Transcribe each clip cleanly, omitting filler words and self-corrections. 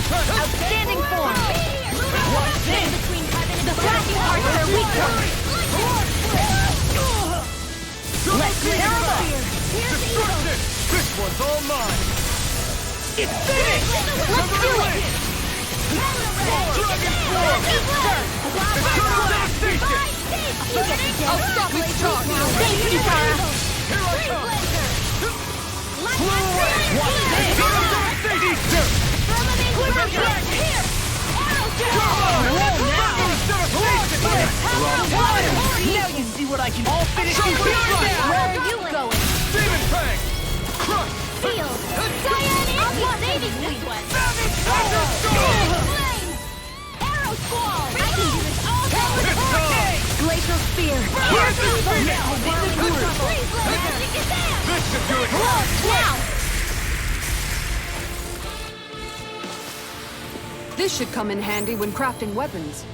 Outstanding form! What's this? The flashing hearts are weak points! Let's clear them up! Destruction! This one's all mine! It's finished! Let's do it! Dragon Form! Eternal devastation! You get the I'll stop this charge! Thank you, Tara! Here I come! What's this? Eternal devastation! Here! Now you see what I can all finish you Where now! are you going? Demon Fang! Crush! Field! Cyan anti-saving sequence! Flame! Arrow Squall! I can do this all day! Glacial Spear! Here's Evil! Freeze Blazer! This should do it! Now! This should come in handy when crafting weapons.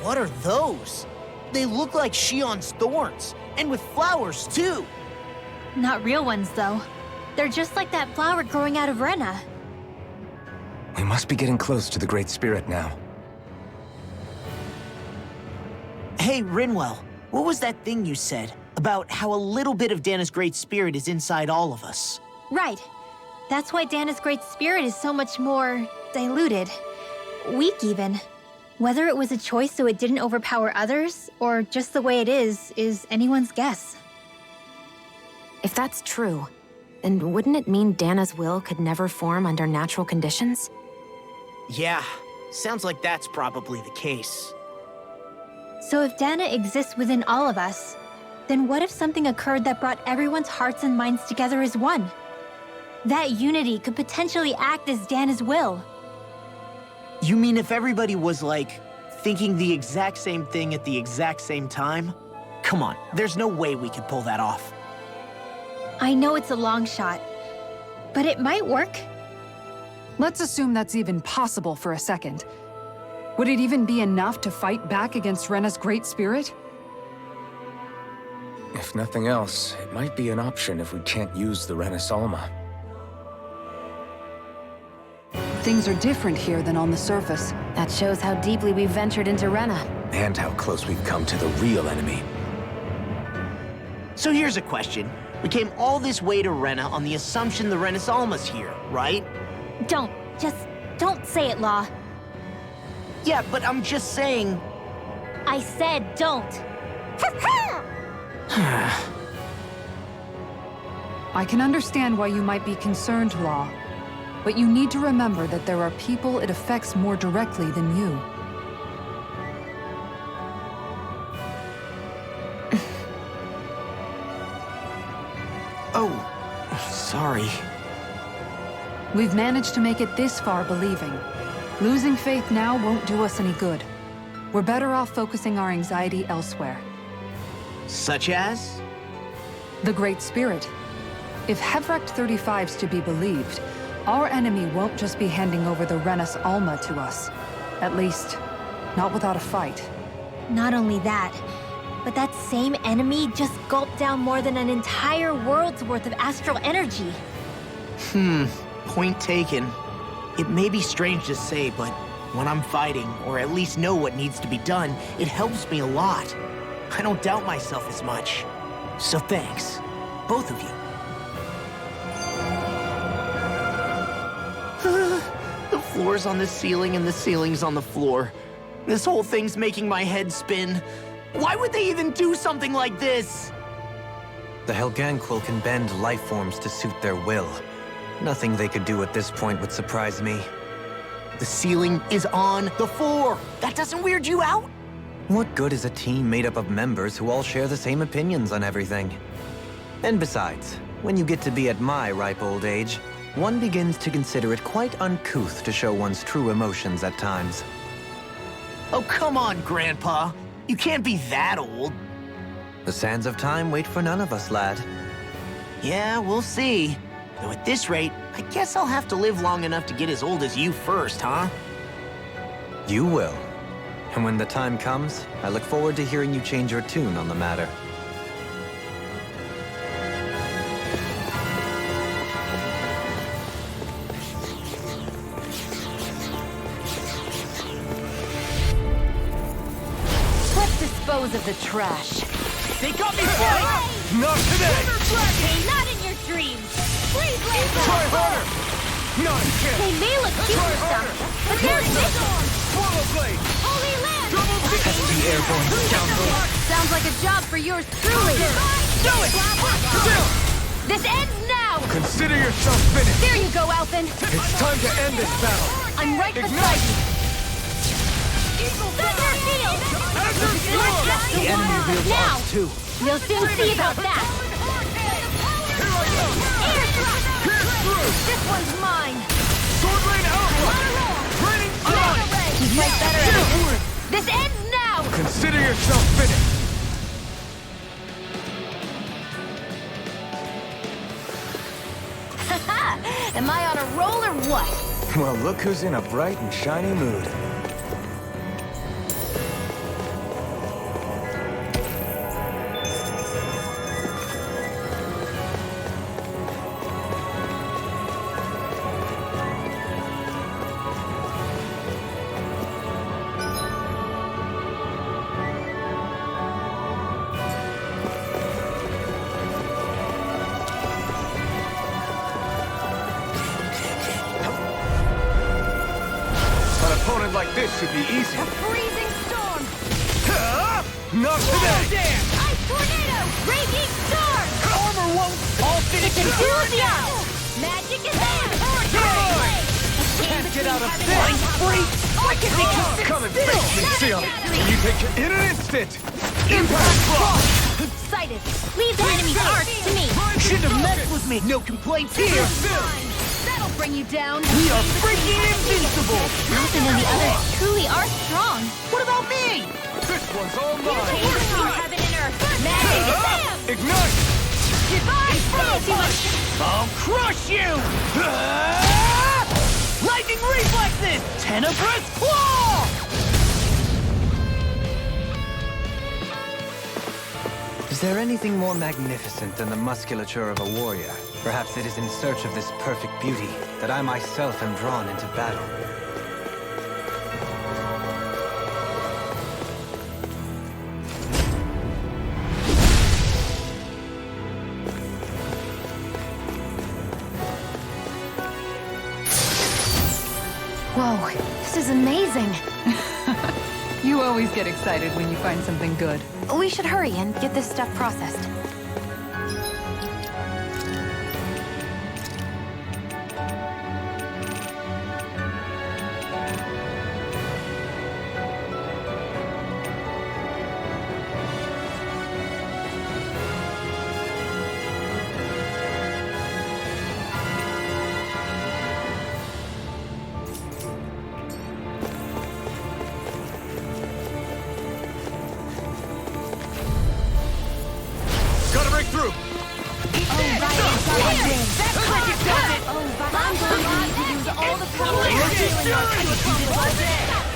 What are those? They look like Shion's thorns, and with flowers too. Not real ones, though. They're just like that flower growing out of Rena. We must be getting close to the Great Spirit now. Hey, Rinwell, what was that thing you said about how a little bit of Dana's Great Spirit is inside all of us? Right. That's why Dana's Great Spirit is so much more diluted. Weak, even. Whether it was a choice so it didn't overpower others, or just the way it is anyone's guess. If that's true, then wouldn't it mean Dana's will could never form under natural conditions? Yeah, sounds like that's probably the case. So if Dana exists within all of us, then what if something occurred that brought everyone's hearts and minds together as one? That unity could potentially act as Dana's will. You mean if everybody was, like, thinking the exact same thing at the exact same time? Come on, there's no way we could pull that off. I know it's a long shot, but it might work. Let's assume that's even possible for a second. Would it even be enough to fight back against Rena's Great Spirit? If nothing else, it might be an option if we can't use the Renis Alma. Things are different here than on the surface. That shows how deeply we've ventured into Rena. And how close we've come to the real enemy. So here's a question. We came all this way to Rena on the assumption the Renis Alma's here, right? Just don't say it, Law. Yeah, but I'm just saying... I said don't. I can understand why you might be concerned, Law. But you need to remember that there are people it affects more directly than you. Oh, sorry. We've managed to make it this far believing. Losing faith now won't do us any good. We're better off focusing our anxiety elsewhere. Such as? The Great Spirit. If Hevrecht 35's to be believed, our enemy won't just be handing over the Renis Alma to us. At least, not without a fight. Not only that, but that same enemy just gulped down more than an entire world's worth of astral energy. Point taken. It may be strange to say, but when I'm fighting, or at least know what needs to be done, it helps me a lot. I don't doubt myself as much. So thanks, both of you. The floor's on the ceiling and the ceiling's on the floor. This whole thing's making my head spin. Why would they even do something like this? The Helganquil can bend life forms to suit their will. Nothing they could do at this point would surprise me. The ceiling is on the floor. That doesn't weird you out? What good is a team made up of members who all share the same opinions on everything? And besides, when you get to be at my ripe old age, one begins to consider it quite uncouth to show one's true emotions at times. Oh, come on, Grandpa. You can't be that old. The sands of time wait for none of us, lad. Yeah, we'll see. Though at this rate, I guess I'll have to live long enough to get as old as you first, huh? You will. And when the time comes, I look forward to hearing you change your tune on the matter. Let's dispose of the trash. They got me flying! Not today! Hey, not in your dreams! Freeze laser! Try harder! Not again! They may look cute Try and stuff, harder! but they're missiles! Swallow blade! Holy land! Double beam! The airborne scoundrel! Sounds like a job for yours truly! Do it! Still! This ends now! Consider yourself finished! There you go, Alphen! It's time to end this battle! I'm right Ignite! beside you! Thunder field! Azure Storm! The enemy wields Now! arcs too. We'll soon see about that! Here I go! Air thrust! Pierce through! This one's mine! Sword Lane Alpha! Raining Sun! He's right better at it! This ends now! Consider yourself finished! Am I on a roll or what? Well, look who's in a bright and shiny mood. An opponent like this should be easy. Freezing storm! Not today! Ice tornado! Raging storm! Armor won't all fit It's enthusiasm! Magic is there! Can't get out of this! I'm free! Why can't they just sit Come and still? face me, Seal! You take it in an instant! Impact block! Excited! Leave the enemy's arcs to me! Shouldn't have messed with me! No complaints here! That'll bring you down! We are freaking invincible! Alphen and the others truly are strong. What about me? This one's all mine! Between heaven and earth! Magic is there! Ignite! Divine frost! I'll crush you! Lightning reflexes! Tenebrous claw! Is there anything more magnificent than the musculature of a warrior? Perhaps it is in search of this perfect beauty that I myself am drawn into battle. Whoa, this is amazing! You always get excited when you find something good. We should hurry and get this stuff processed. Gotta break through!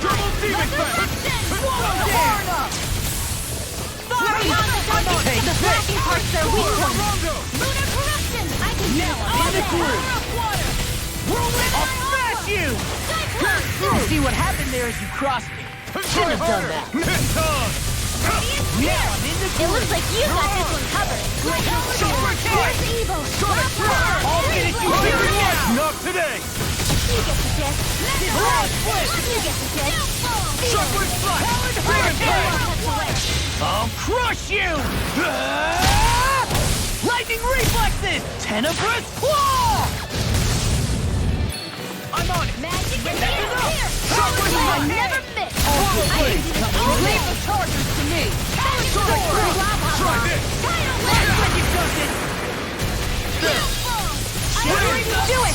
Double demon fang! The flashing parts are weak points! Rondo! Lunar corruption! I can now in the groove. I'll smash you! See what happened there as you crossed me. Shouldn't have done that. Neton! Now I'm in the It looks like you got this one covered! Where's evil? I'll get it you here and now! Not today! You get the gist! You get the gist! Chocolate flash! Demon fang! I'll crush you! Lightning reflexes! Tenebrous claw! I'm on it! Magic is here! Chocolate I flash! never miss! Leave the chargers to me! Try this! Do it!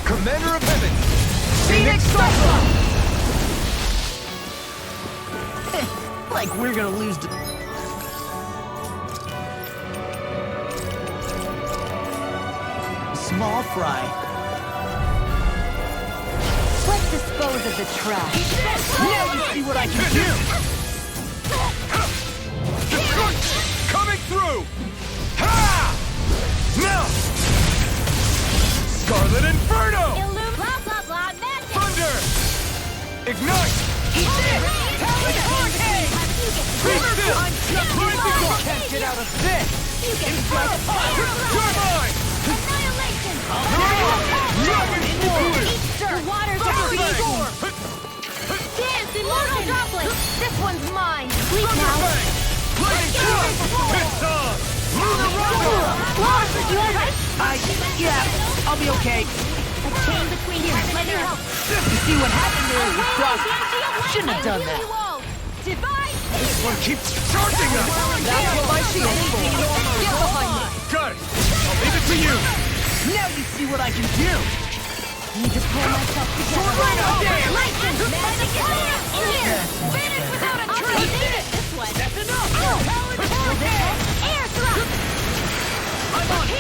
Commander of Heaven! Phoenix Cyclops! Like we're gonna lose to... small fry. Let's dispose of the trash. Now you see what I can do! Coming through! Ha! Now! Scarlet Inferno! Blah, blah, blah, magic! Thunder! Ignite! Eat this! Talon Hurricane! Be still! Can't get out of this! You get Turbine! Annihilation! Dragon Sword! Easter! Water's Dance! Immortal Droplet! This one's mine! Sleep now! Thunderbang! Lightning Strike! It's on! Lunar Rondo! Yeah, I'll be okay. A chain between you. Let me help. You see what happened there is a dust. Shouldn't have done that. Divide! This one keeps charging us! That's what my shield's for. Get behind me. Got it! I'll leave it to you! Now you see what I can do. Need to pull myself together. Lightning! Magic is here! Finish without a trace! This one! That's enough. Air thrust! I'm on it.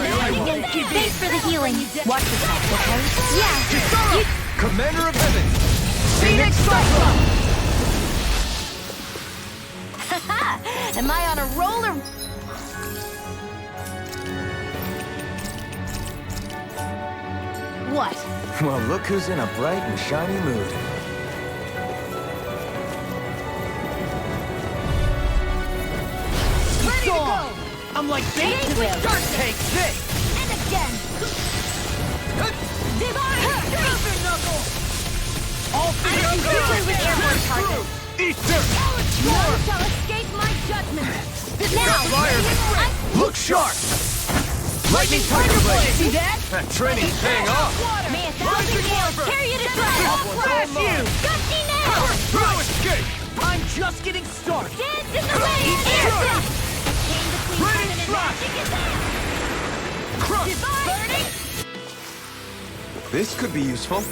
Healing Thanks for the healing. Watch yourself, okay? Yeah. Commander of Heaven! Phoenix Cyclone! Am I on a roller? What? Well, look who's in a bright and shiny mood. Ready to go! I'm like bait to them. Take this! And again! Divine! Razor knuckle! All I can do with airborne targets! Easter! None shall escape my judgment! Look sharp! Lightning Tiger Blade! See that? That training's paying off! May a thousand gales carry you to triumph! I'll crash you! Gusty nail! No escape! I'm just getting started. Dance in the rain! Air thrust! Chain between Raining heaven and thrust! magic is there! Crush! Divine! This could be useful.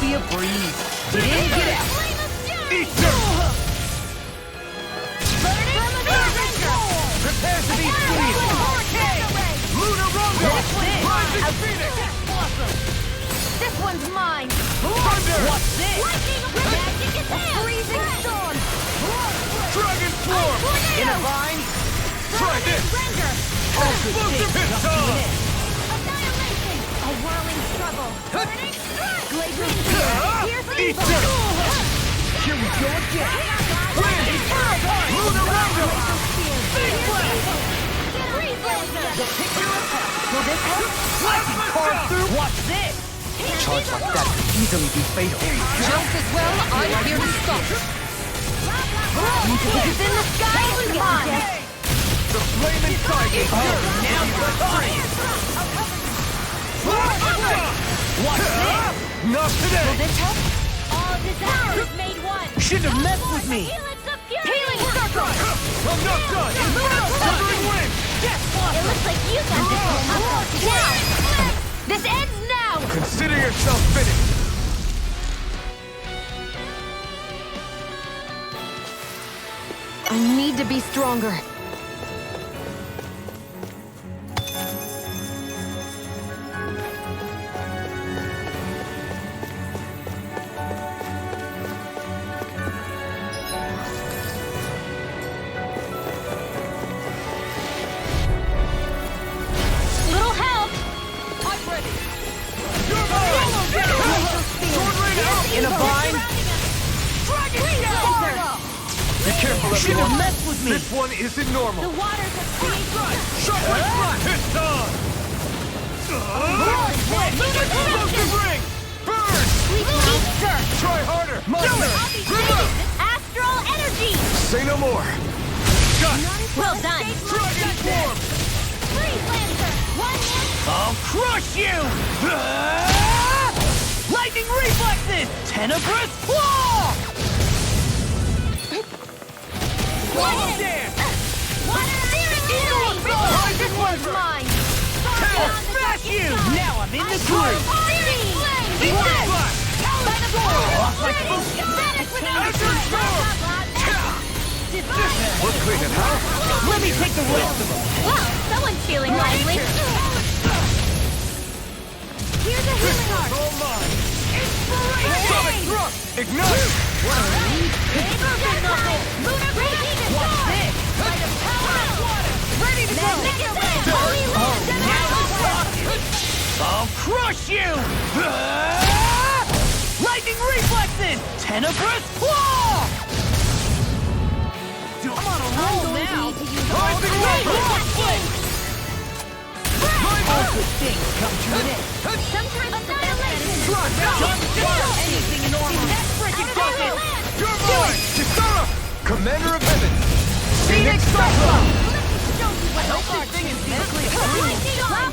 Be a breeze. Get in, get out. Easter! Prepare to be squeezed. Lunar Rondo! Rising Phoenix! This one's mine! Thunder! What's this? Lightning! Magic is there! Freezing storm! Dragon Swarm! In a vine? Try this! Render! Explosive hits on! Annihilation! A whirling struggle! Burning strike! Blazing Easter! Here we go again. Wind! Lunar Rondo! The picture of hell. Will this help? I can carve through. Watch this. Charge like that could easily be fatal. Just as well, I'm here to stop it. It's in the sky! Come on! The flame inside you! Now you're free. Watch this. Not today! Will this help? All disasters made one! Shouldn't have messed with me. Helix of Fury! Healing circle. I'm not done! Thundering Wind! It looks like you got this one up now! This ends now! Consider yourself finished! I need to be stronger. Little help! I'm ready. Careful, Shouldn't everyone. have messed with me. This one isn't normal. The waters have created... Shockwave Strike! It's on! Explosive ring! Burn! Monster! Try harder! Monster! Astral energy! Say no more! Got it! Well done! Dragon form! Freeze Lancer! One man... I'll crush you! Lightning reflexes! Tenebrous claw! Water Dance! Eagle Assault! This one's mine! I'll smash you! Now I'm in the groove! Eat this! By the floor! Off like focus! We're cleaning house! Let me take the rest of them! Well, someone's feeling lively. Here's a healing heart! All mine! Sonic thrust! Ignite! Lunar Gravity What's this? By the power of water! Ready to go! Magnificent! Holy Land! Now it's rocking! I'll crush you! Lightning reflexes! Tenebrous claw! I'm on a roll now! Rising Reaper! All good things come to an end. Sometimes annihilation! Anything in armor! Freaking does it! You're mine! Kisara! Commander of Heaven! Phoenix Cyclone! I hope this thing is medically approved. It's time!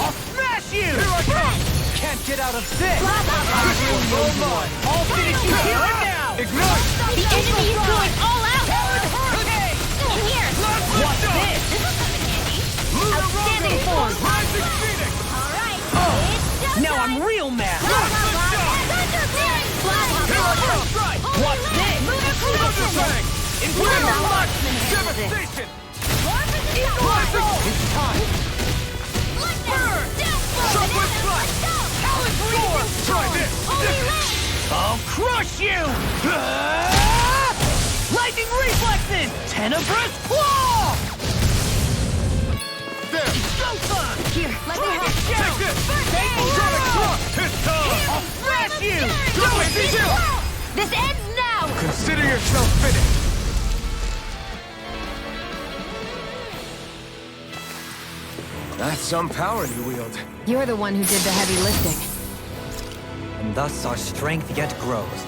I'll smash you! Here I come! Can't get out of this! This one's all mine! I'll finish you here and now! Ignite! The enemy is going all out. Hurricane! Here. What's this? Lunar Outstanding Rondo! form. Rising Phoenix! Now I'm real mad! What's this? Thunder Bang! Infernal Marksman! Devastation! Rising! It's time! Shockwave Strike! Storm! Try this! I'll crush you! Lightning reflexes! Tenebrous claw! There! Here, let me help. Take this! Sonic thrust! It's time! I'll smash you! This ends now. Consider yourself finished! That's some power you wield. You're the one who did the heavy lifting. And thus our strength yet grows.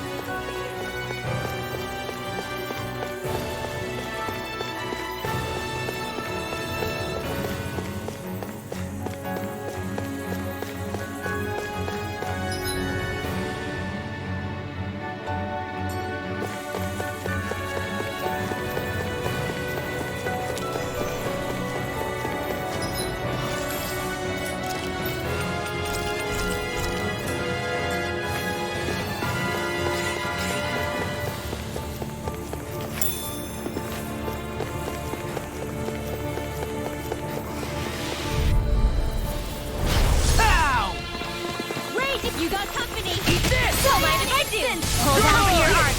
You got company! Eat this! Don't mind if I do! Hold on for your heart.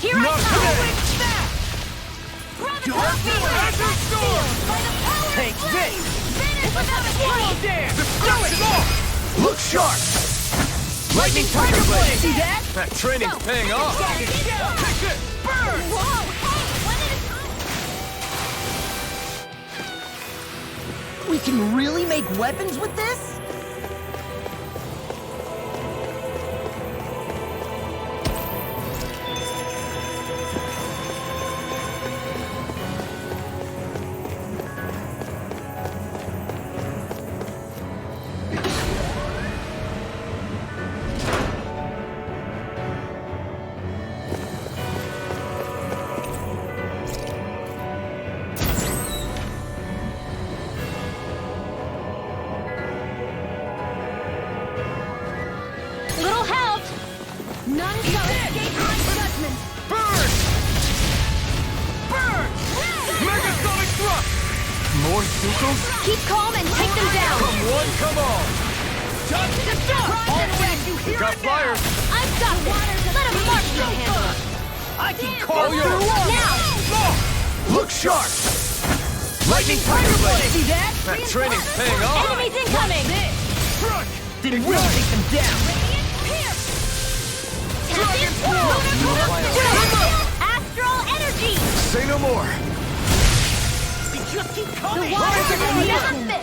Here Not I come! today! Snap! Azure Storm! By the power Take of this! Finish without a fight! Dance! Destruction off! Look sharp! Lightning Tiger Blade! See that? That training's paying off! Take it! Burn! Whoa! Hey! One at a time! We can really make weapons with this? Little help! None shall escape my judgment! Burn! Burn! Megasonic thrust! More Zuko's? Keep calm and take them down! Come one, come all! Touch the stuff! All back you We here got and flyers! I've got water to let them march me handle it! now! I can carve All yours. through walls! Now! Look sharp! Lightning Tiger Blade! See that? That training's paying off! Enemies incoming! Struck! Then we'll take them down! Dragon form! Astral energy! Say no more. We just keep The coming! water will not fit.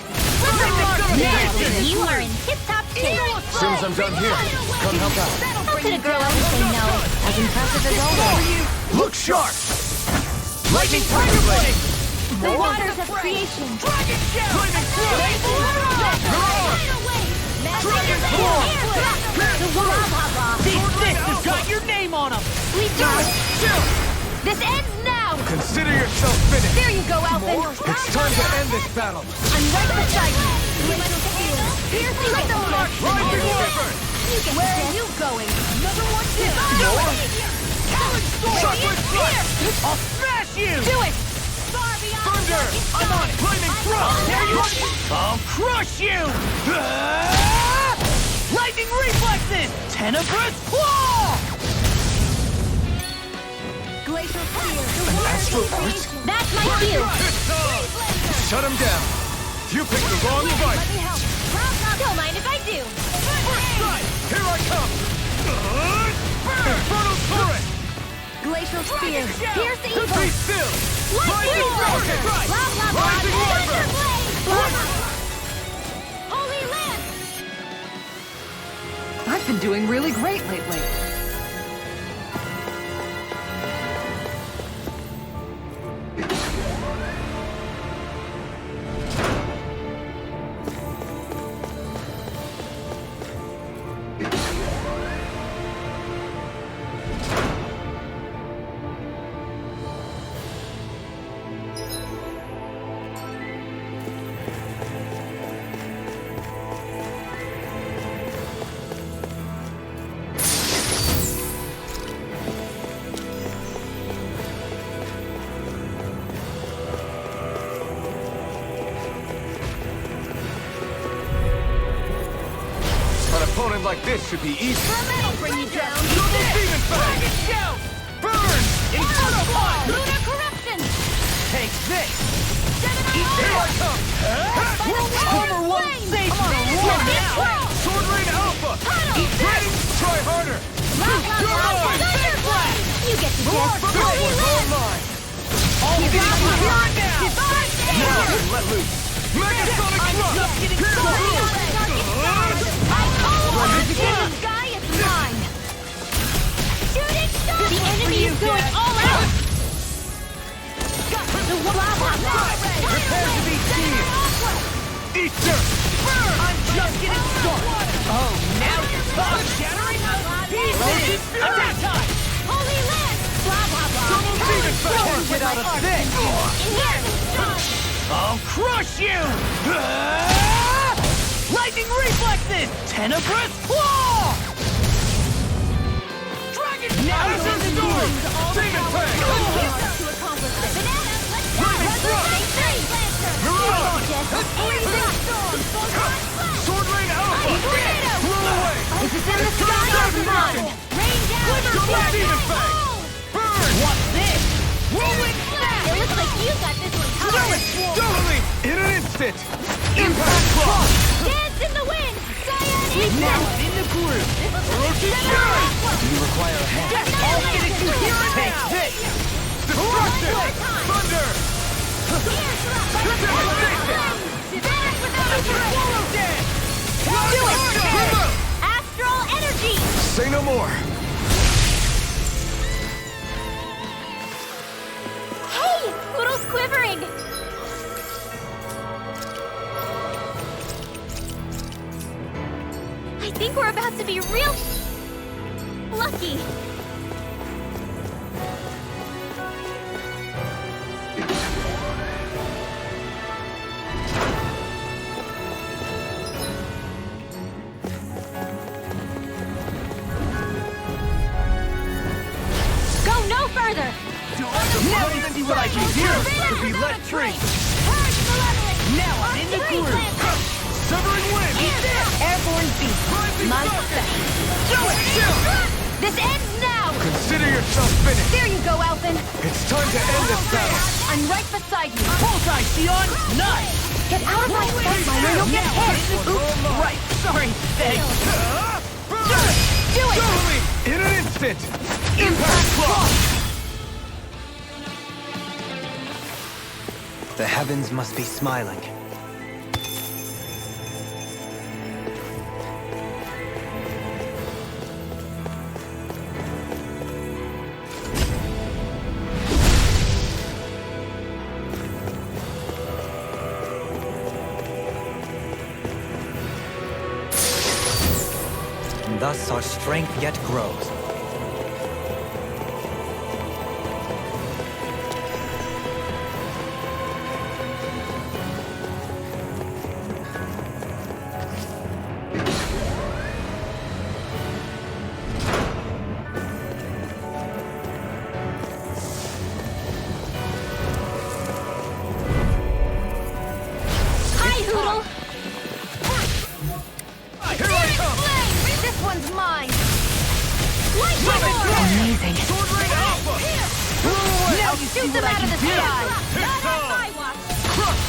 Now, You are in tip-top shape. as soon as I'm done here, come help out. How could a girl ever say no? As impressive as always. Look sharp! Lightning Tiger Blade! The waters of creation. Lightning The water. These fists have got your name on them! We do it. This ends now. Consider yourself finished. There you go, Alphen. It's time to end this battle. I'm right beside you. Piercing the heart. Rising Wyvern! Where are you going? Another one down! Talon Storm! Chocolate Strike! I'll smash you! Do it. Thunder! I'm on it! Lightning Thrust! There you are! I'll crush you! Ah! Lightning reflexes! Tenebrous claw! Glacial Spear. An astral art? That's my cue. Shut him down. You picked the wrong fight. Let me help. Don't mind if I do. First strike! Here I come! Infernal Turret! Glacial Spear. Pierce evil. Be still! Lightning Rocket! Blah, blah, blah. Rising Wyvern! Holy Lance. I've been doing really great lately. An opponent like this should be easy. I'll bring you down. Double Demon Fang! Burn! Infernal Fire! Lunar Corruption. Take this! Here I come! Homer won't save me! Run now! Sword Rain Alpha! Ready? Try harder! You get to guess. This one's all mine! All these are now! Now then, let loose! Megasonic Thrust! Pierce through! The sky is mine. Shooting star. The enemy is going all out. The Prepare to be seen! Easter! I'm just getting started! Oh, now you're talking! Shattering pieces! Attack time! Holy Lance. Blah blah blah. Double Demon Fang! Get out of this! In here. I'll crush you! Ah! Lightning reflexes! Tenebrous claw! Dragon Acid Storm! Demon Fang! To accomplish it. Banana. Let's go. Lightning Thrust! Mirage! Sword Rain Alpha! Blow away! This is in the sky is mine. Rain down. Double Demon Fang! Burn! What's this? Rolling snap! It looks like you got this one covered. Totally! In an instant! Impact Claw! Dance in the wind. Cyan Now Ignite. I'm in the groove! Ferocious Fury! You require a hand. I'll get it to here and Take now! this! Destruction! Thunder! Do it! Astral energy! Say no more! Hey! Poodle's quivering! I think we're about to be real lucky. Go no further! Now you see what I can do to be let free! Now I'm in the groove! Severing Wind! Airborne beast! My special! Do it! This ends now! Consider yourself finished! There you go, Alphen! It's time to end this battle! I'm right beside you! Bullseye, Sion! Nice! Get out of my sight, or you'll get hit! Oops, right, sorry, thanks! Do it! Totally! In an instant! Impact Claw! The heavens must be smiling. And thus our strength yet grows. Hi, Hoodle! Here I come! This one's mine! Amazing. Sword Rain Alpha! Now shoot them out of the sky! It's on! I watch! Crush!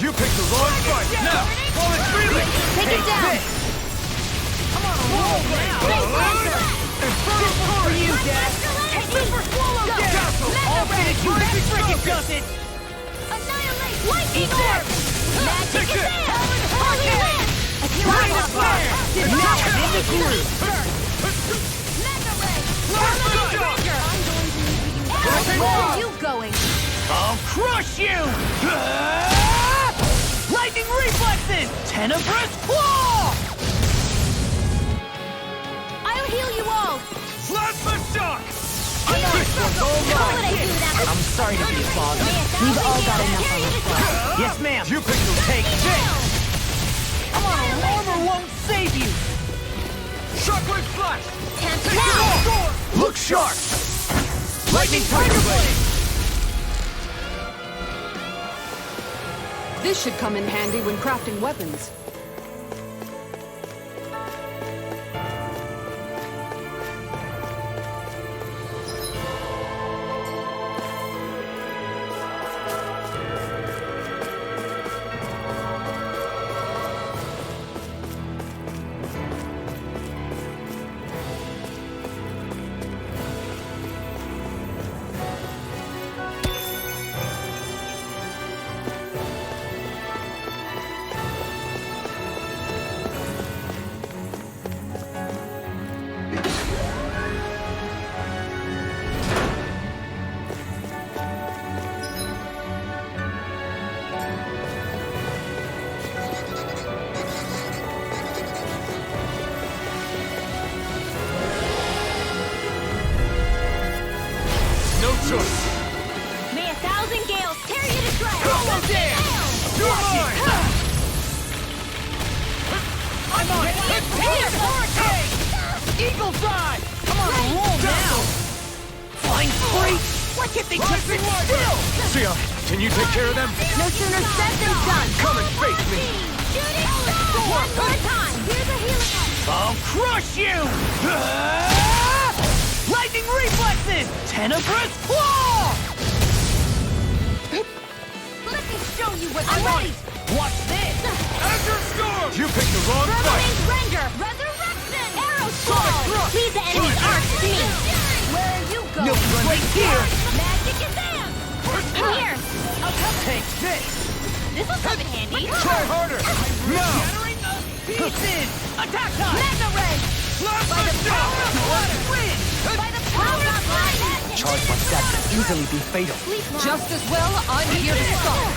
You picked the wrong fight! Now, while it's freely! Take it down! this! Inferno for you, Dad! Super swallow down! Castle! All finished! Rising frickin' does it! Annihilate! Lightning orb! Magic Take is it! in! Holy land! Rain of fire! Now in the groove! Mega ray! Blast the shot! Where are you going? I'll crush you! Lightning reflexes! Tenebrous claw! I'll heal you all! Plasma shock! I'm sorry to be a bother. We've all got enough on our plate. Yes, ma'am. You picked the Take this! Come on, armor won't save you! Shockwave flash! Now! Look sharp! Lightning Tiger Blade! This should come in handy when crafting weapons. No choice! May 1,000 gales tear you to shreds! Double dance! You're mine! I'm on it! Here! Hurricane! Eagle's eye! Come on, roll now! Flying freak! Why can't they just sit still? Sia, can you take care of them? No sooner said than done! Come and face me! Shooting star! One more time! Here's a healing item! I'll crush you! Lightning reflexes! Tenebrous claw! Let me show you what I'm I'm on it! Watch this! Azure Storm! You picked the wrong fight! Vermilion Render! Resurrection! Arrow Sonic Sword! Thrust! Leave the enemy's arc to me! Where are you going? No right here! Magic is in! In here! I'll cover Take this! this will come in handy! Try harder! Now! Pieces! Attack time! Mega Ray! Plasma shock! Win! By the power of magic! Charge like that could easily be fatal. Sleep now. Just as well, I'm here to stop.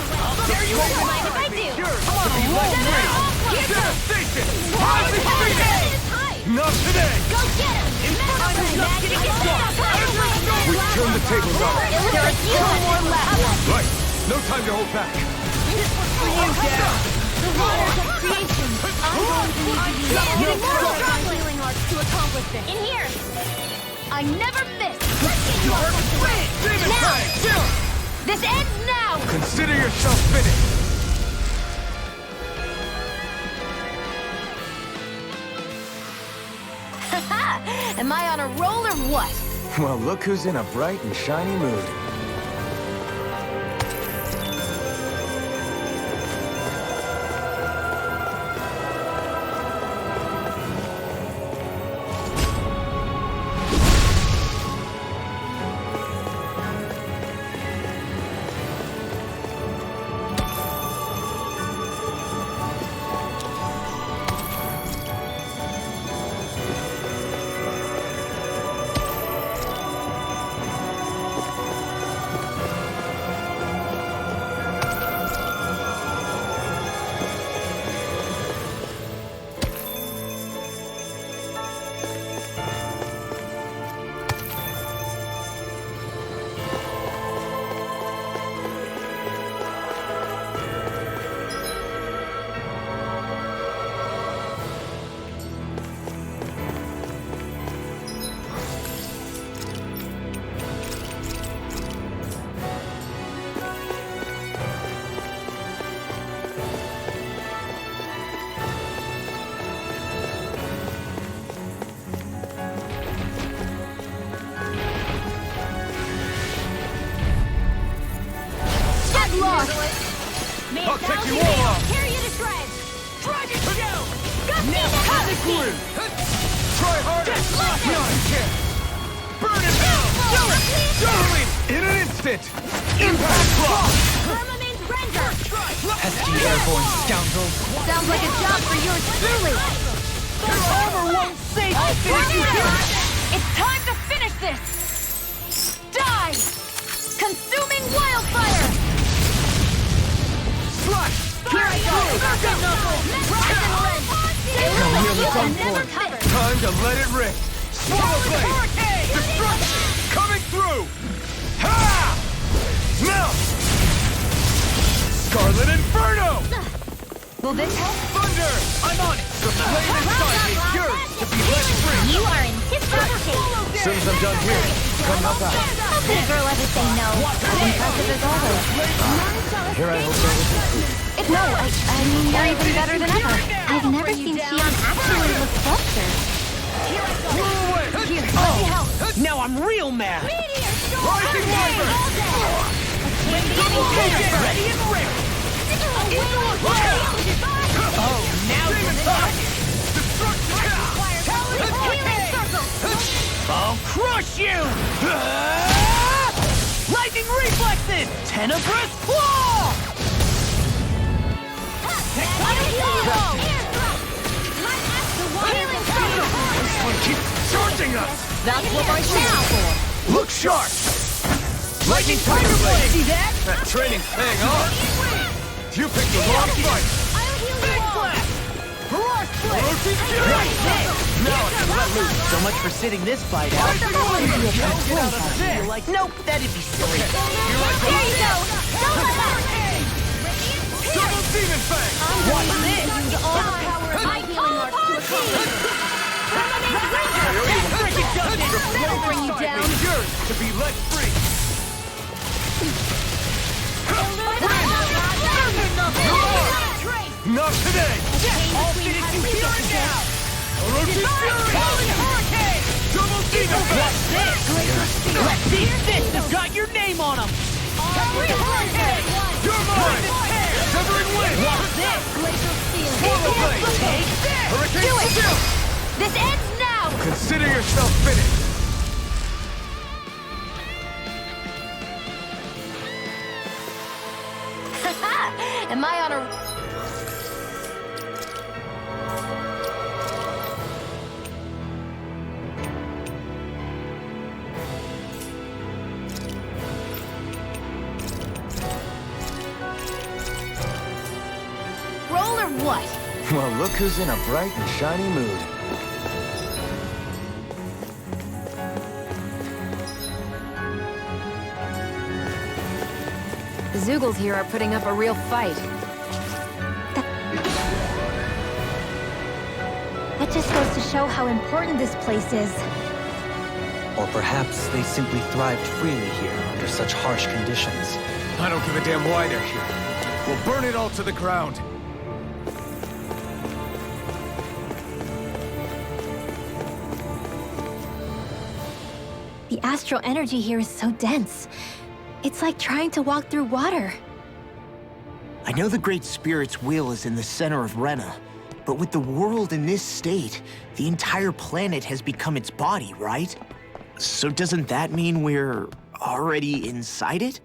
There you are! Mind if I do? Come on, roll now! Devastation! Rising Phoenix! Not today! Go get him! Magic is in! We turned the tables on her. There is one left! Right. No time to hold back. This was for you, Dad! The waters of creation! I'm going to need you! Getting more healing arts to accomplish this! In here! I never miss! Demon Now! Fang! This ends now! Consider yourself finished. Am I on a roll or what? Well, look who's in a bright and shiny mood. long. Tear you to shreds! Dragon Show! Havoc Blue! Try harder! Not a chance! Burn him down! Darling! In an instant! Impact Block! Firmament Render! Pesky airborne scoundrel. Sounds like a job for yours truly! Your armor won't save me! Did you hear it? It's time to finish this! Die! Consuming wildfire! Slash! Carry through! Time to let it rip! Swallow Blade! Destruction! Coming through! Ha! Melt! Scarlet Inferno! Will this help? Thunder! I'm on it! The flame inside is yours to be let free! You are in his shape! As soon as I'm done here, come help out. How could a girl ever say no? As impressive as always. Here I hope No, I mean, you're even better than ever. I've never seen Xion actually look flustered. Here, let me help. Now I'm real mad! Rising Wyvern! Ready and ripped! Oh, now you're talking! I'll crush you! Lightning reflexes! Tenebrous claw! This one keeps charging us! That's what my shield's for! Look sharp! Lightning Tiger Blade! See that? That training's paying off! You picked the wrong fight! Big blast! Ferocious Fury! Now I can let loose! So much for sitting this fight out. Rising Wyvern! Get out of there! Like, nope, that'd be silly. You like There you go! Don't let up! Double Demon Fang! Watch this! Use all the power of my healing arts to accomplish this! Freaking done it! That'll bring you down! Is yours to be let free! Not today! I'll finish you here and now! Ferocious Fury! Double Demon Fang! What's this? Let's see if this has got your name on them! You're mine! Severing Wind! What's this? Swallow Blade! Take this! Hurricane Skill! This ends now! Consider yourself finished! Am I on a... Roll or what? Well, look who's in a bright and shiny mood. The Zoogles here are putting up a real fight. That just goes to show how important this place is. Or perhaps they simply thrived freely here under such harsh conditions. I don't give a damn why they're here. We'll burn it all to the ground. The astral energy here is so dense. It's like trying to walk through water. I know the Great Spirit's will is in the center of Rena, but with the world in this state, the entire planet has become its body, right? So doesn't that mean we're already inside it?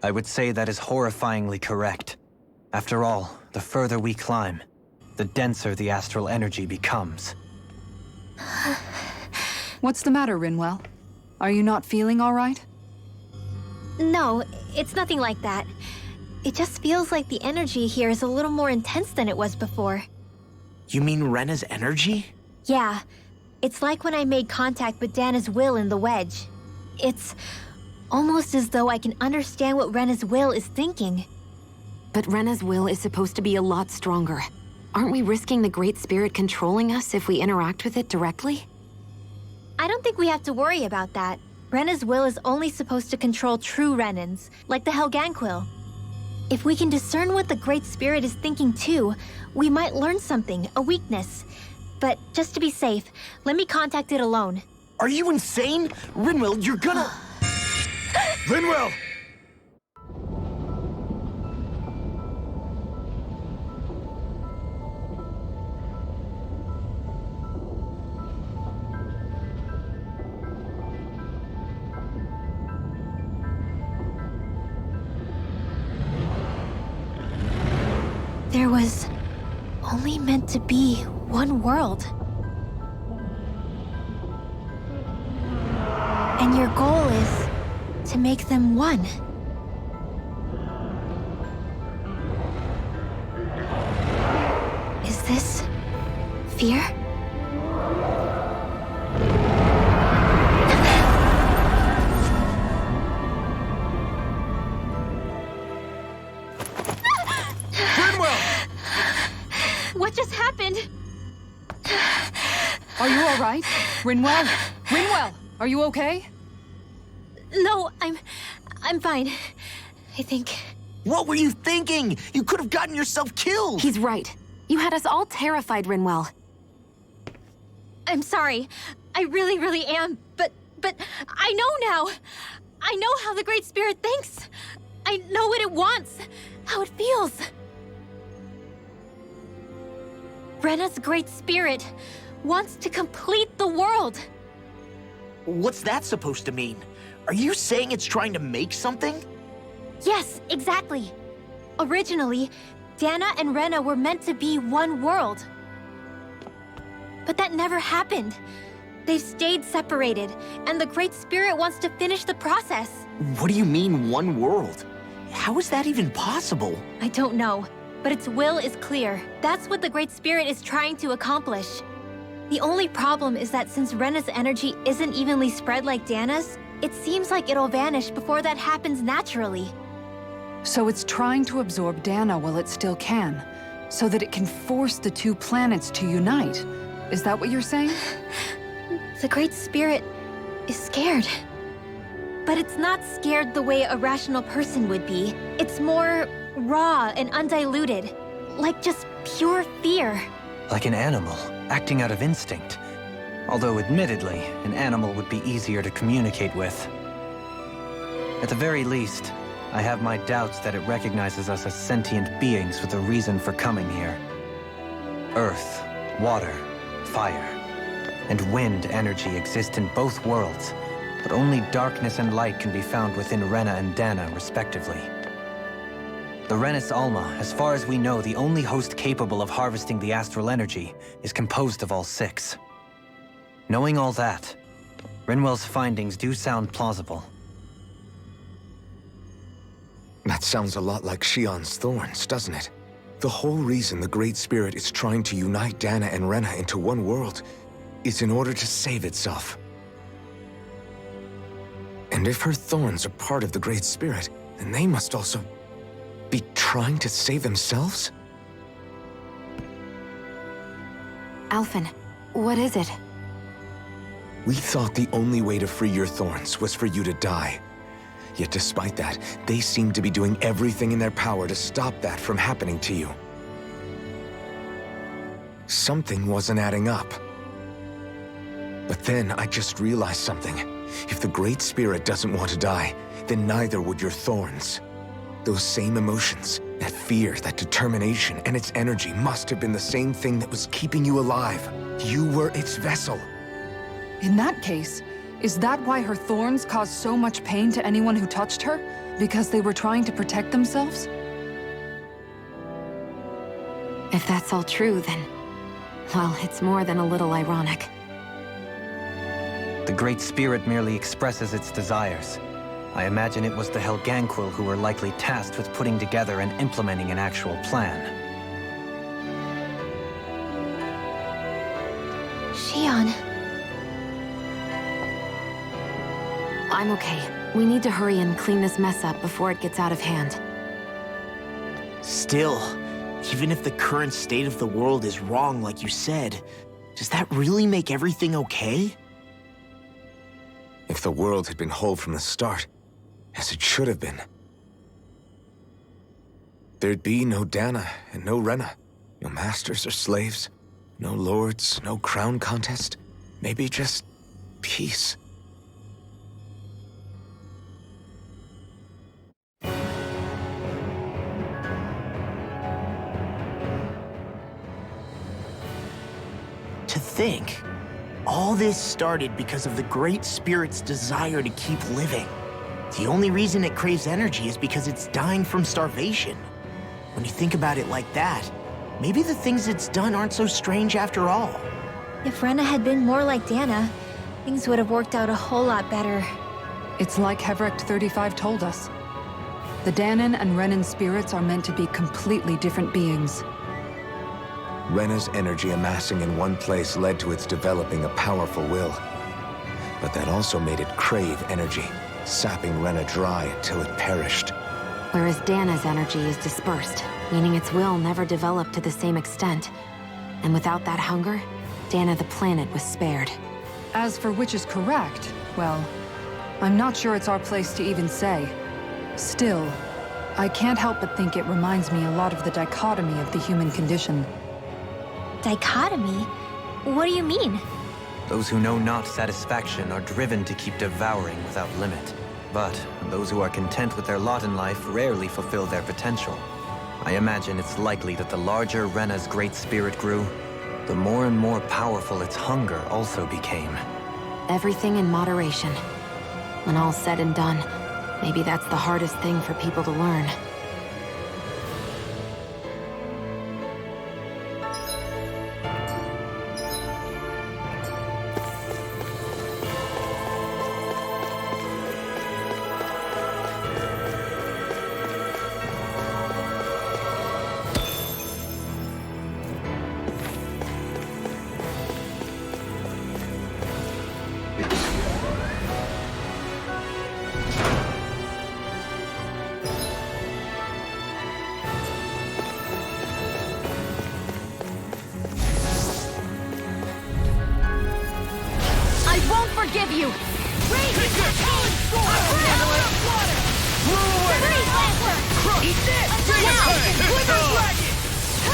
I would say that is horrifyingly correct. After all, the further we climb, the denser the astral energy becomes. What's the matter, Rinwell? Are you not feeling all right? No, it's nothing like that. It just feels like the energy here is a little more intense than it was before. You mean Rena's energy? Yeah, it's like when I made contact with Dana's will in the wedge. It's almost as though I can understand what Rena's will is thinking. But Rena's will is supposed to be a lot stronger. Aren't we risking the Great Spirit controlling us if we interact with it directly? I don't think we have to worry about that. Rena's will is only supposed to control true Renans, like the Helganquil. If we can discern what the Great Spirit is thinking too, we might learn something, a weakness. But just to be safe, let me contact it alone. Are you insane? Rinwell, you're gonna... Linwell! there was only meant to be one world. And your goal is to make them one. Is this fear? What just happened? Are you all right? Rinwell? Rinwell, are you okay? No, I'm fine. I think. What were you thinking? You could have gotten yourself killed! He's right. You had us all terrified, Rinwell. I'm sorry. I really am. But I know now. I know how the Great Spirit thinks. I know what it wants, how it feels. Rena's Great Spirit wants to complete the world. What's that supposed to mean? Are you saying it's trying to make something? Yes, exactly. Originally, Dana and Rena were meant to be one world. But that never happened. They've stayed separated, and the Great Spirit wants to finish the process. What do you mean, one world? How is that even possible? I don't know, but its will is clear. That's what the Great Spirit is trying to accomplish. The only problem is that since Rena's energy isn't evenly spread like Dana's, it seems like it'll vanish before that happens naturally. So it's trying to absorb Dana while it still can, so that it can force the two planets to unite. Is that what you're saying? The Great Spirit is scared. But it's not scared the way a rational person would be. It's more raw and undiluted, like just pure fear. Like an animal, acting out of instinct. Although admittedly, an animal would be easier to communicate with. At the very least, I have my doubts that it recognizes us as sentient beings with a reason for coming here. Earth, water, fire, and wind energy exist in both worlds, but only darkness and light can be found within Rena and Dana, respectively. The Renis Alma, as far as we know, the only host capable of harvesting the astral energy, is composed of all six. Knowing all that, Rinwell's findings do sound plausible. That sounds a lot like Shion's thorns, doesn't it? The whole reason the Great Spirit is trying to unite Dana and Rena into one world is in order to save itself. And if her thorns are part of the Great Spirit, then they must also be trying to save themselves? Alphen, what is it? We thought the only way to free your thorns was for you to die. Yet despite that, they seem to be doing everything in their power to stop that from happening to you. Something wasn't adding up. But then I just realized something. If the Great Spirit doesn't want to die, then neither would your thorns. Those same emotions, that fear, that determination, and its energy must have been the same thing that was keeping you alive. You were its vessel. In that case, is that why her thorns caused so much pain to anyone who touched her? Because they were trying to protect themselves? If that's all true, then... well, it's more than a little ironic. The Great Spirit merely expresses its desires. I imagine it was the Helganquil who were likely tasked with putting together and implementing an actual plan. Shion. I'm okay. We need to hurry and clean this mess up before it gets out of hand. Still, even if the current state of the world is wrong like you said, does that really make everything okay? If the world had been whole from the start, as it should have been, there'd be no Dana and no Rena, no masters or slaves, no lords, no crown contest, maybe just peace. To think, all this started because of the Great Spirit's desire to keep living. The only reason it craves energy is because it's dying from starvation. When you think about it like that, maybe the things it's done aren't so strange after all. If Rena had been more like Dana, things would have worked out a whole lot better. It's like Hevrecht 35 told us. The Danon and Renan spirits are meant to be completely different beings. Rena's energy amassing in one place led to its developing a powerful will. But that also made it crave energy, sapping Rena dry until it perished. Whereas Dana's energy is dispersed, meaning its will never developed to the same extent. And without that hunger, Dana the planet was spared. As for which is correct, well, I'm not sure it's our place to even say. Still, I can't help but think it reminds me a lot of the dichotomy of the human condition. Dichotomy? What do you mean? Those who know not satisfaction are driven to keep devouring without limit. But those who are content with their lot in life rarely fulfill their potential. I imagine it's likely that the larger Rena's great spirit grew, the more and more powerful its hunger also became. Everything in moderation. When all's said and done, maybe that's the hardest thing for people to learn. Forgive you! Raise it! Eat this!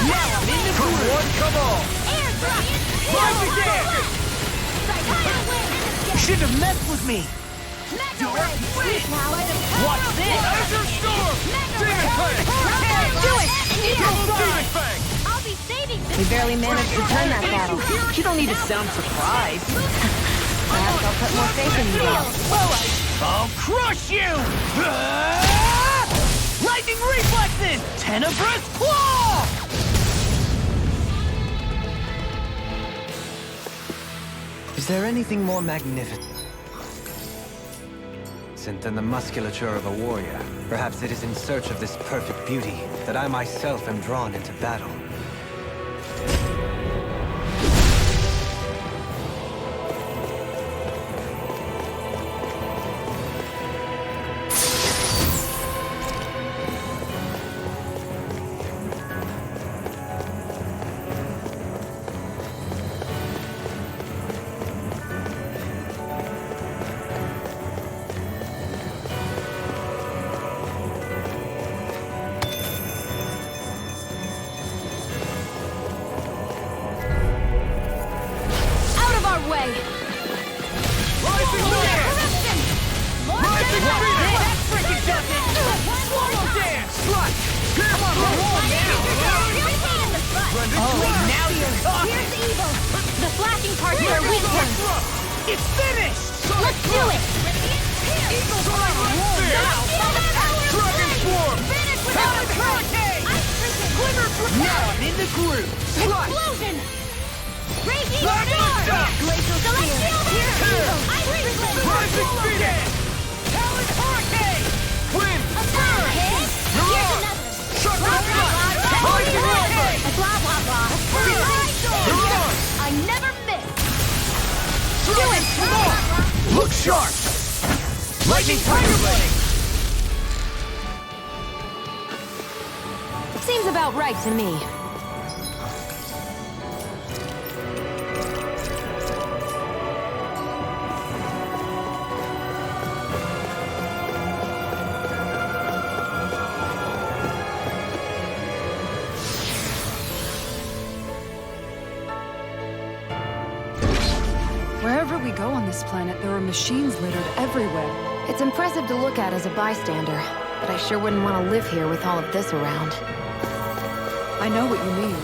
Now I'm in the groove! One, come on! Air Dragon! Rise again! You shouldn't have messed with me! Watch this! Azure Storm! Demon Fang! Do it! Demon Fang! I'll be saving this! We barely managed to turn that battle. You don't need to sound surprised. Perhaps I'll put more faith in you now. I'll crush you! Lightning reflexes! Tenebrous claw! Is there anything more magnificent than the musculature of a warrior? Perhaps it is in search of this perfect beauty that I myself am drawn into battle. Seems about right to me. Wherever we go on this planet, there are machines littered everywhere. It's impressive to look at as a bystander, but I sure wouldn't want to live here with all of this around. I know what you mean.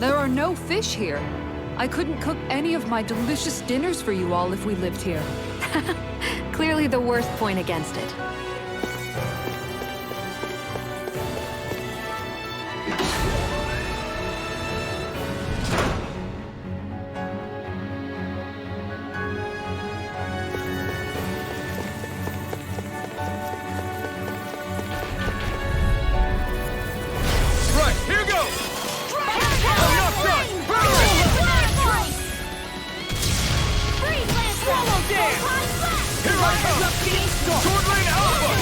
There are no fish here. I couldn't cook any of my delicious dinners for you all if we lived here. Clearly the worst point against it. Sword Lane Alpha!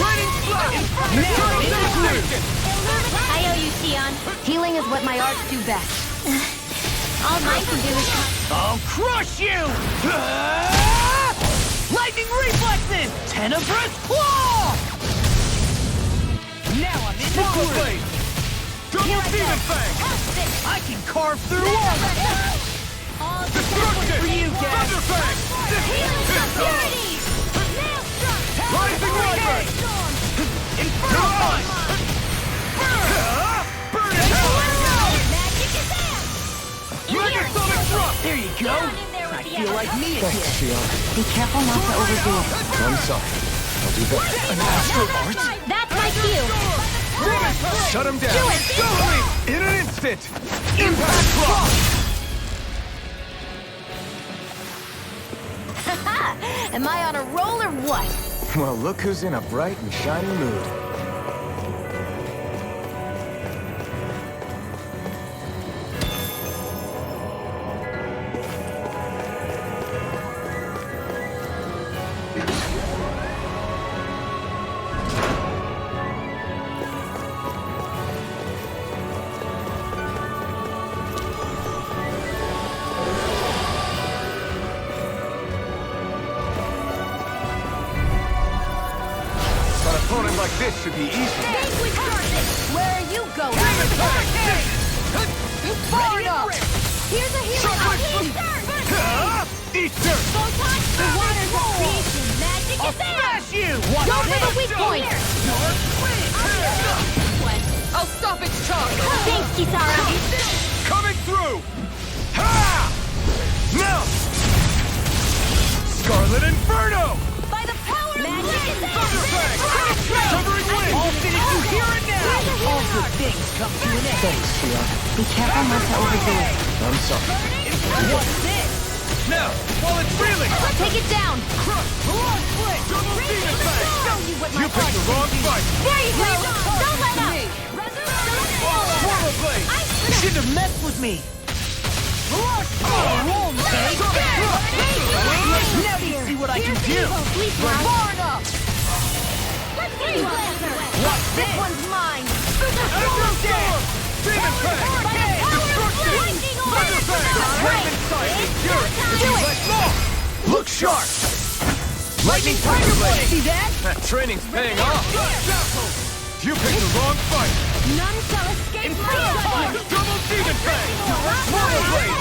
Lightning Flash! I owe you, Xion. Healing is what my arts do best. All mine can do is... I'll crush you! Lightning reflexes! Tenebrous claw! Now I'm in the Swallow groove! Blade! Double Demon Fang! I can carve through armor! All Destruction! For you, Dad! Thunder Fang! healing security! Maelstrom! Rising Wyvern! Inferno Punch! Burn in Hell! Magic is out! Megasonic Thrust! There you go! I feel like me again! Thanks, Xion. Be careful not to overdo it. I'm sorry. I'll do better. An astral art? That's my cue! Shut him down. Do it! In an instant. Impact Rock! Am I on a roll or what? Well, look who's in a bright and shiny mood. An opponent like this should be easy. Where are you going? Far enough! Here's a healing Easter! Photon! The waters of creation! Magic I'll is there! smash you! Go for the weak point! I'll stop its charge! Thanks, Kisara! Coming through! Ha! Now! Scarlet Inferno! By the power of Magic is Thunder Fang! Covering wind! I'll finish you here and now! All good things come to an end! Thanks, Xion. Be careful not to overdo it. I'm sorry. What's this? Now, while it's reeling! Take it down! Crush! Split! Double Demon Fang! Show you what my You picked the wrong fight! There you go! Don't let up! Swallow Blade! You shouldn't have messed with me! Roll, man! Now do you see what I can do? Far enough! What's This this? one's mine! Storm! Demon Fang! Destruction! Thunder Fang! Raven Sight! Fury! If you let go! Look sharp! Lightning Tiger Blade! See that? That training's paying off! You picked the wrong fight! None shall escape my sight! Double Demon Fang! Swallow Blade!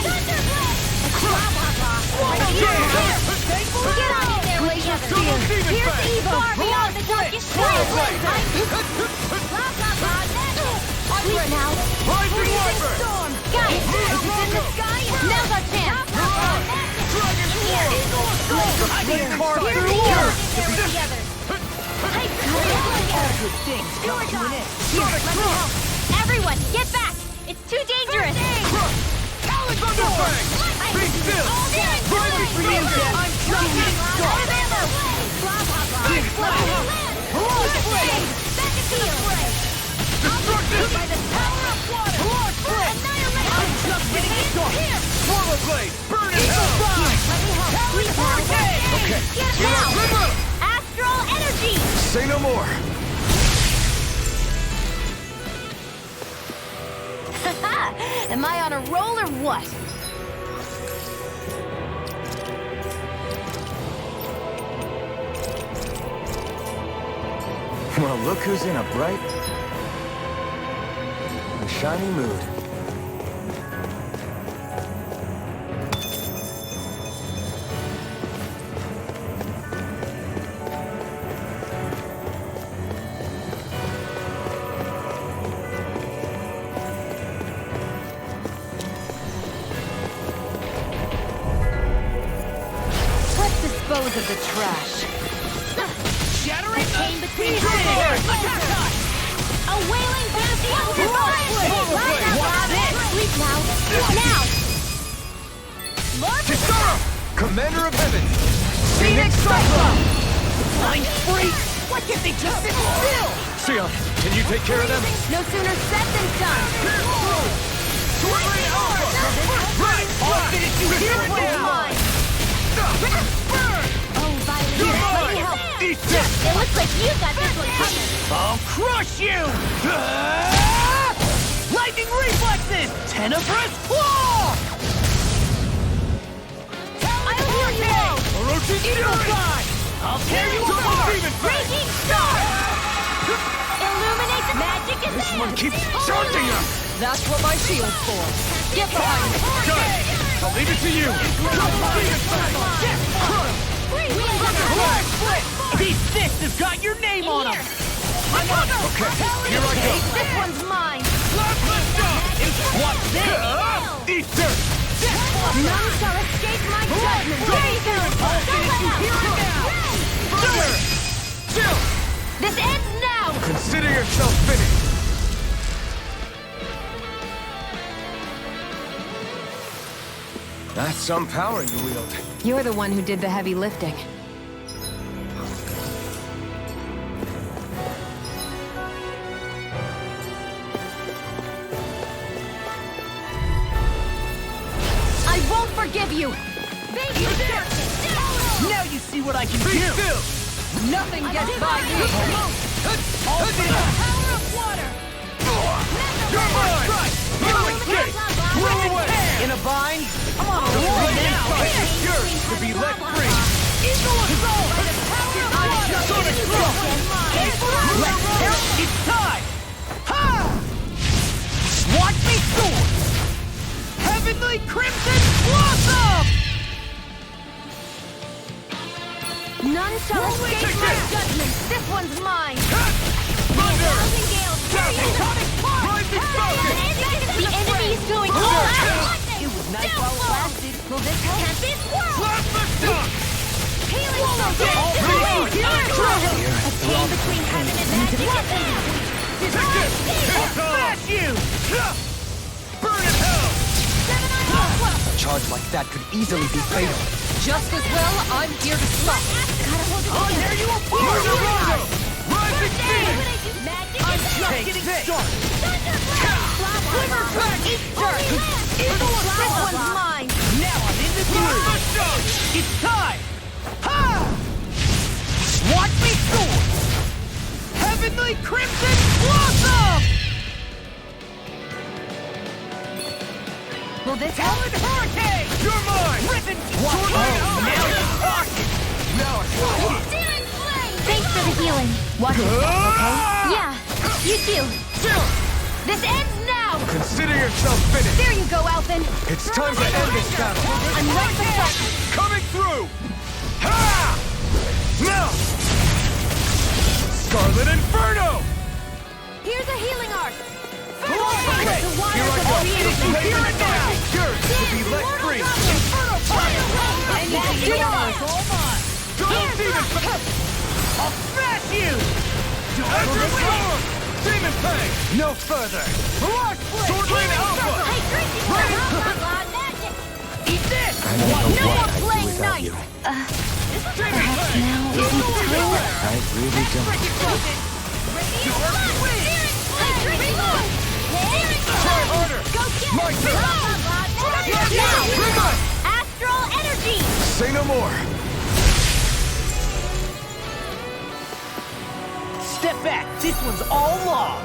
Get on in there, Blazer! Double Demon Here's Fang! evil! Far beyond the darkest Swallow Blade! Please now! Rising Wyvern! Guys, is it in the sky? Now's our chance! Dragon Here! I can carve Here's through the armor! There with the others! Take All good things come to an end! Here, let me help! Everyone, get back! It's too dangerous! Thunder Fang! Be still! Right for you, Dad! I'm jumping start! Big flash! Back to field! Destruction! By the power of water! Annihilate! I'm just getting started! Swallow Blade! Burn in Hell! Let me help! Please now! Okay, Get Xion, out! trim up! Astral energy! Say no more. Am I on a roll or what? Well, look who's in a bright and shiny mood. Let's dispose of the trash. Shattering Came between the attack time! A wailing bastion! What's this? Sleep now! Now! Kisara! Commander of Heaven! Phoenix Cyclone! Mind freak! Why can't they just sit still? Xion, can you take care of them? No sooner said than done! Right! I'll finish you here and now! Oh, Violet, let me help! It looks like you got this one covered. I'll crush you! Lightning reflexes! Tenebrous claw! I'll heal you all. Orochi's Fury! I'll tear you Double apart! Demon Fang! Raging star. Illuminate the magic is This one keeps charging us! That's what my shield's for. Get behind me. Good! I'll leave it to you! Double Demon Fang! Split! These fists have got your name on them! I'm on! Okay, here I go! This one's mine. What's this? Eat dirt! None shall escape my judgment. There you go. Fire! Chill! This ends now. Consider yourself finished! That's some power you wield. You're the one who did the heavy lifting. I won't forgive you. Now you see what I can Be do! still! Nothing gets by me. Power of water. You're mine! Healing kick! Throw away! In a bind? I'm on a The roll blade now! strike is yours to be let free! Eagle assault! Sonic thrust! Let's count! It's time! Ha! Watch me soar! Heavenly Crimson Blossom! None shall escape my judgment. This one's mine. Thunder! Thousand gales. Rising Falcon! The enemy is going all out. It was nice while it lasted. Will this help? Tempest Whirl. Plasma Shock! Healing Circle. Attain between heaven and magic is there. Take it! It's on! Smash you! Burn in hell! A charge like that could easily be fatal. Just as well, I'm here to stop. I'll tear you apart! Murder! Rising Phoenix! I'm just getting started! Sliver Pack. Eagle This assault! one's mine. Now I'm in the Plasma groove! Shock! It's time! Ha! Watch me soar! Heavenly Crimson Blossom! Will this help? Talon Hurricane! You're mine! Ribbon! Sword Lane Alpha! Now you're talking! Now it's Thanks for the healing. Watch yourself, okay? Ah! Yeah, you too. Chill! This ends now. Consider yourself finished! There you go, Alphen. It's time to end this battle! I'm right beside you. Coming through! Ha! Now! Scarlet Inferno! Here's a healing arc. Here I go! Here and now! Yours to be let free! Anything yours, all mine! Double Demon Fang! I'll smash you! Ezra Storm! Demon Fang! No further! Mirage Blade! Sword Lane Alpha! Eat this! No more playing nice. Perhaps now isn't the time. I really don't. Try harder! Go get My it. turn! Now, Astral Energy. Say no more! Step back! This one's all law!